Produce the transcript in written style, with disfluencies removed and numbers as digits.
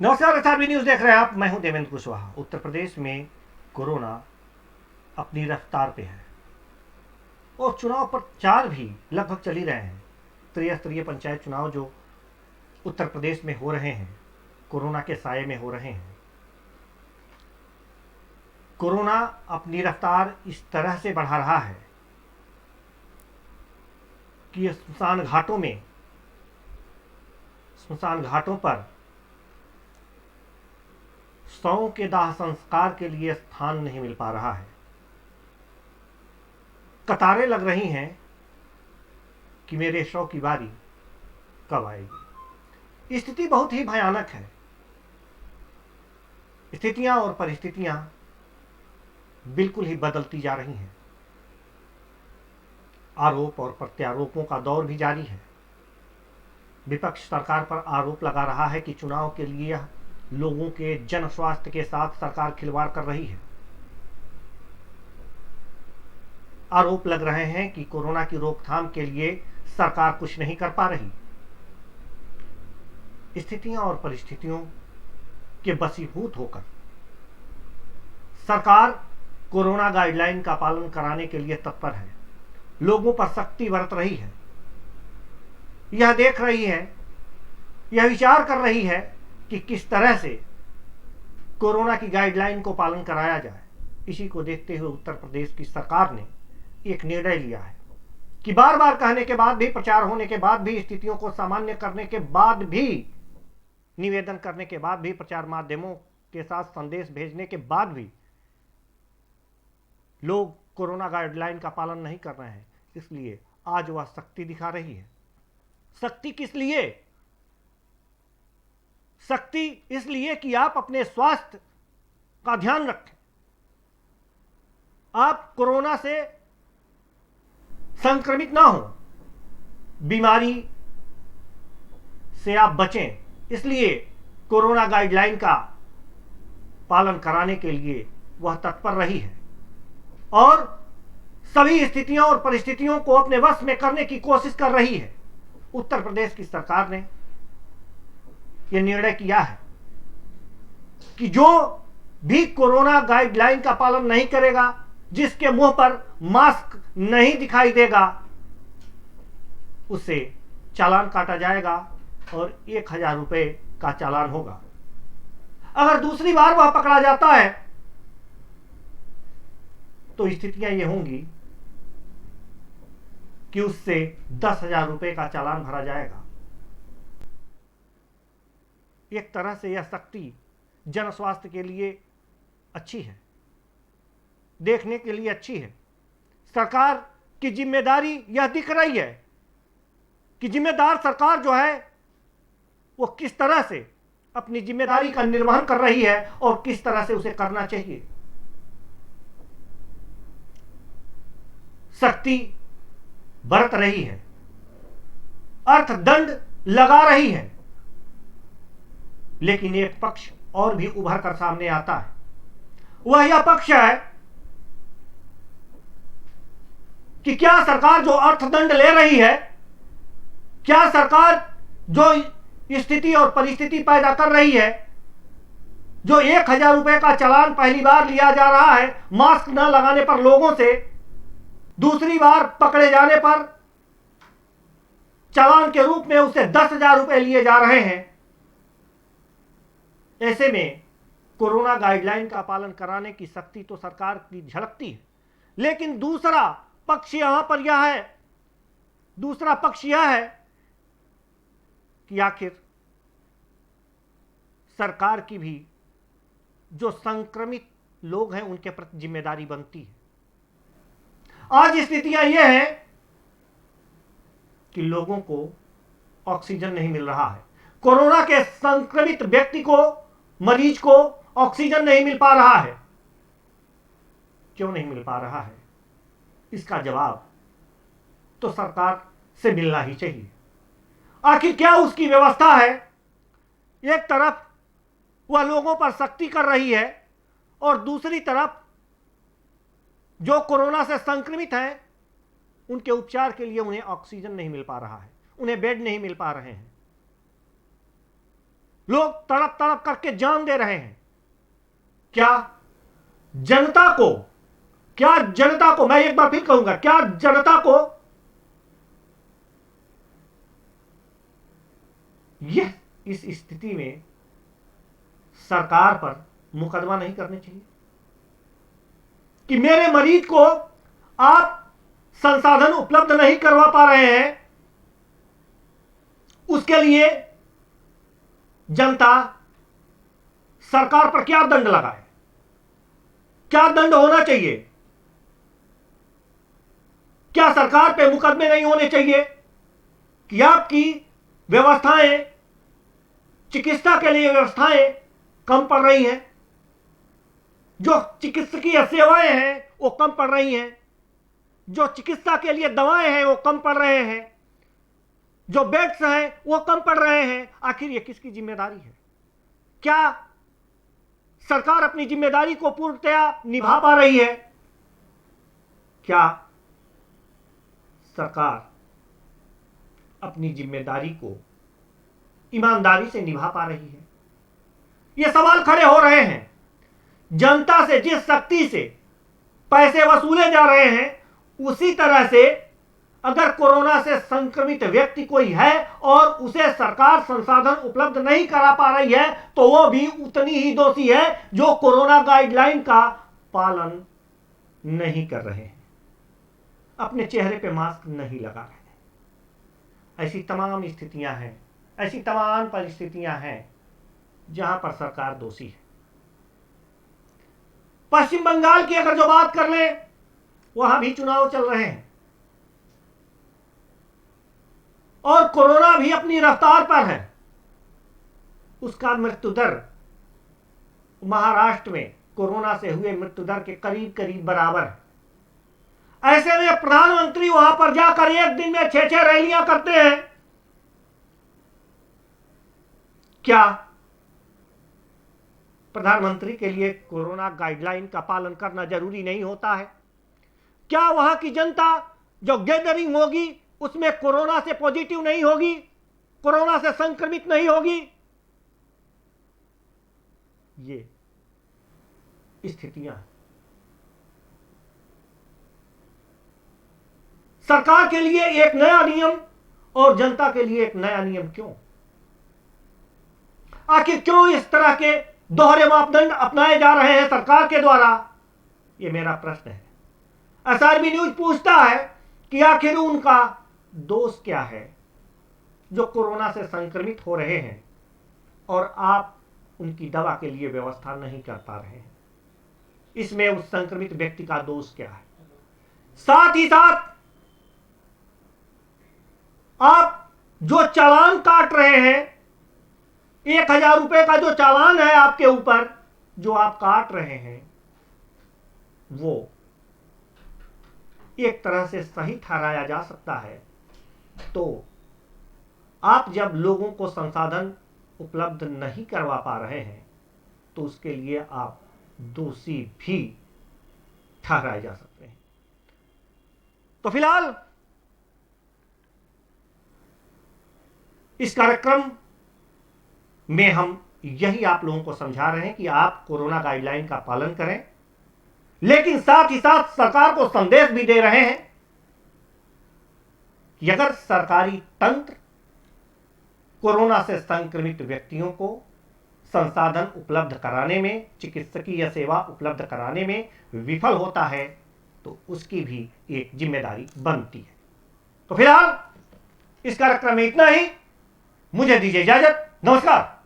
नमस्कार, SRB news देख रहे हैं आप। मैं हूं देवेंद्र कुशवाहा। उत्तर प्रदेश में कोरोना अपनी रफ्तार पे है और चुनाव प्रचार भी लगभग चल ही रहे हैं। त्रिस्तरीय पंचायत चुनाव जो उत्तर प्रदेश में हो रहे हैं, कोरोना के साये में हो रहे हैं। कोरोना अपनी रफ्तार इस तरह से बढ़ा रहा है कि स्मशान घाटों पर शवों के दाह संस्कार के लिए स्थान नहीं मिल पा रहा है। कतारें लग रही हैं कि मेरे शव की बारी कब आएगी। स्थिति बहुत ही भयानक है। स्थितियां और परिस्थितियां बिल्कुल ही बदलती जा रही हैं। आरोप और प्रत्यारोपों का दौर भी जारी है। विपक्ष सरकार पर आरोप लगा रहा है कि चुनाव के लिए लोगों के जन स्वास्थ्य के साथ सरकार खिलवाड़ कर रही है। आरोप लग रहे हैं कि कोरोना की रोकथाम के लिए सरकार कुछ नहीं कर पा रही। स्थितियों और परिस्थितियों के वशीभूत होकर सरकार कोरोना गाइडलाइन का पालन कराने के लिए तत्पर है। लोगों पर सख्ती बरत रही है। यह देख रही है, यह विचार कर रही है कि किस तरह से कोरोना की गाइडलाइन को पालन कराया जाए। इसी को देखते हुए उत्तर प्रदेश की सरकार ने एक निर्णय लिया है कि बार बार कहने के बाद भी, प्रचार होने के बाद भी, स्थितियों को सामान्य करने के बाद भी, निवेदन करने के बाद भी, प्रचार माध्यमों के साथ संदेश भेजने के बाद भी लोग कोरोना गाइडलाइन का पालन नहीं कर रहे हैं। इसलिए आज वह सख्ती दिखा रही है। सख्ती किस लिए? सख्ती इसलिए कि आप अपने स्वास्थ्य का ध्यान रखें, आप कोरोना से संक्रमित ना हो, बीमारी से आप बचें। इसलिए कोरोना गाइडलाइन का पालन कराने के लिए वह तत्पर रही है और सभी स्थितियों और परिस्थितियों को अपने वश में करने की कोशिश कर रही है। उत्तर प्रदेश की सरकार ने यह निर्णय किया है कि जो भी कोरोना गाइडलाइन का पालन नहीं करेगा, जिसके मुंह पर मास्क नहीं दिखाई देगा, उसे चालान काटा जाएगा और 1000 रुपए का चालान होगा। अगर दूसरी बार वह पकड़ा जाता है तो स्थितियां ये होंगी कि उससे 10,000 रुपए का चालान भरा जाएगा। एक तरह से यह सख्ती जन स्वास्थ्य के लिए अच्छी है, देखने के लिए अच्छी है। सरकार की जिम्मेदारी यह दिख रही है कि जिम्मेदार सरकार जो है वो किस तरह से अपनी जिम्मेदारी का निर्वहन कर रही है और किस तरह से उसे करना चाहिए। सख्ती बरत रही है, अर्थदंड लगा रही है, लेकिन एक पक्ष और भी उभर कर सामने आता है। वह यह पक्ष है कि क्या सरकार जो अर्थदंड ले रही है, क्या सरकार जो स्थिति और परिस्थिति पैदा कर रही है, जो 1000 रुपए का चालान पहली बार लिया जा रहा है मास्क न लगाने पर लोगों से, दूसरी बार पकड़े जाने पर चालान के रूप में उससे 10,000 रुपए लिए जा रहे हैं। ऐसे में कोरोना गाइडलाइन का पालन कराने की सख्ती तो सरकार की झलकती है, लेकिन दूसरा पक्ष यह है कि आखिर सरकार की भी जो संक्रमित लोग हैं उनके प्रति जिम्मेदारी बनती है। आज स्थितियां यह है कि लोगों को ऑक्सीजन नहीं मिल रहा है। कोरोना के संक्रमित व्यक्ति को, मरीज को ऑक्सीजन नहीं मिल पा रहा है। क्यों नहीं मिल पा रहा है? इसका जवाब तो सरकार से मिलना ही चाहिए। आखिर क्या उसकी व्यवस्था है? एक तरफ वह लोगों पर सख्ती कर रही है और दूसरी तरफ जो कोरोना से संक्रमित हैं उनके उपचार के लिए उन्हें ऑक्सीजन नहीं मिल पा रहा है, उन्हें बेड नहीं मिल पा रहे हैं। लोग तड़प तड़प करके जान दे रहे हैं। क्या जनता को मैं एक बार फिर कहूंगा, क्या जनता को यह इस स्थिति में सरकार पर मुकदमा नहीं करने चाहिए कि मेरे मरीज को आप संसाधन उपलब्ध नहीं करवा पा रहे हैं, उसके लिए जनता सरकार पर क्या दंड लगाए, क्या दंड होना चाहिए? क्या सरकार पे मुकदमे नहीं होने चाहिए कि आपकी व्यवस्थाएं, चिकित्सा के लिए व्यवस्थाएं कम पड़ रही हैं, जो चिकित्सकीय सेवाएं हैं वो कम पड़ रही हैं, जो चिकित्सा के लिए दवाएं हैं वो कम पड़ रहे हैं, जो बेड्स हैं वो कम पड़ रहे हैं। आखिर ये किसकी जिम्मेदारी है? क्या सरकार अपनी जिम्मेदारी को पूर्णतया निभा पा रही है? क्या सरकार अपनी जिम्मेदारी को ईमानदारी से निभा पा रही है? ये सवाल खड़े हो रहे हैं। जनता से जिस शक्ति से पैसे वसूले जा रहे हैं, उसी तरह से अगर कोरोना से संक्रमित व्यक्ति कोई है और उसे सरकार संसाधन उपलब्ध नहीं करा पा रही है, तो वो भी उतनी ही दोषी है जो कोरोना गाइडलाइन का पालन नहीं कर रहे हैं, अपने चेहरे पे मास्क नहीं लगा रहे हैं। ऐसी तमाम स्थितियां हैं, ऐसी तमाम परिस्थितियां हैं जहां पर सरकार दोषी है। पश्चिम बंगाल की अगर जो बात कर लें, वहां भी चुनाव चल रहे हैं और कोरोना भी अपनी रफ्तार पर है। उसका मृत्यु दर महाराष्ट्र में कोरोना से हुए मृत्यु दर के करीब करीब बराबर है। ऐसे में प्रधानमंत्री वहां पर जाकर एक दिन में 6-6 रैलियां करते हैं। क्या प्रधानमंत्री के लिए कोरोना गाइडलाइन का पालन करना जरूरी नहीं होता है? क्या वहां की जनता जो गैदरिंग होगी उसमें कोरोना से पॉजिटिव नहीं होगी, कोरोना से संक्रमित नहीं होगी? ये स्थितियां सरकार के लिए एक नया नियम और जनता के लिए एक नया नियम क्यों? आखिर क्यों इस तरह के दोहरे मापदंड अपनाए जा रहे हैं सरकार के द्वारा? यह मेरा प्रश्न है। एसआरबी न्यूज पूछता है कि आखिर उनका दोष क्या है जो कोरोना से संक्रमित हो रहे हैं और आप उनकी दवा के लिए व्यवस्था नहीं कर पा रहे हैं? इसमें उस संक्रमित व्यक्ति का दोष क्या है? साथ ही साथ आप जो चालान काट रहे हैं, 1000 रुपए का जो चालान है आपके ऊपर जो आप काट रहे हैं, वो एक तरह से सही ठहराया जा सकता है। तो आप जब लोगों को संसाधन उपलब्ध नहीं करवा पा रहे हैं, तो उसके लिए आप दोषी भी ठहराए जा सकते हैं। तो फिलहाल इस कार्यक्रम में हम यही आप लोगों को समझा रहे हैं कि आप कोरोना गाइडलाइन का पालन करें, लेकिन साथ ही साथ सरकार को संदेश भी दे रहे हैं कि अगर सरकारी तंत्र कोरोना से संक्रमित व्यक्तियों को संसाधन उपलब्ध कराने में, चिकित्सकीय सेवा उपलब्ध कराने में विफल होता है, तो उसकी भी एक जिम्मेदारी बनती है। तो फिलहाल इस कार्यक्रम में इतना ही। मुझे दीजिए इजाजत। नमस्कार।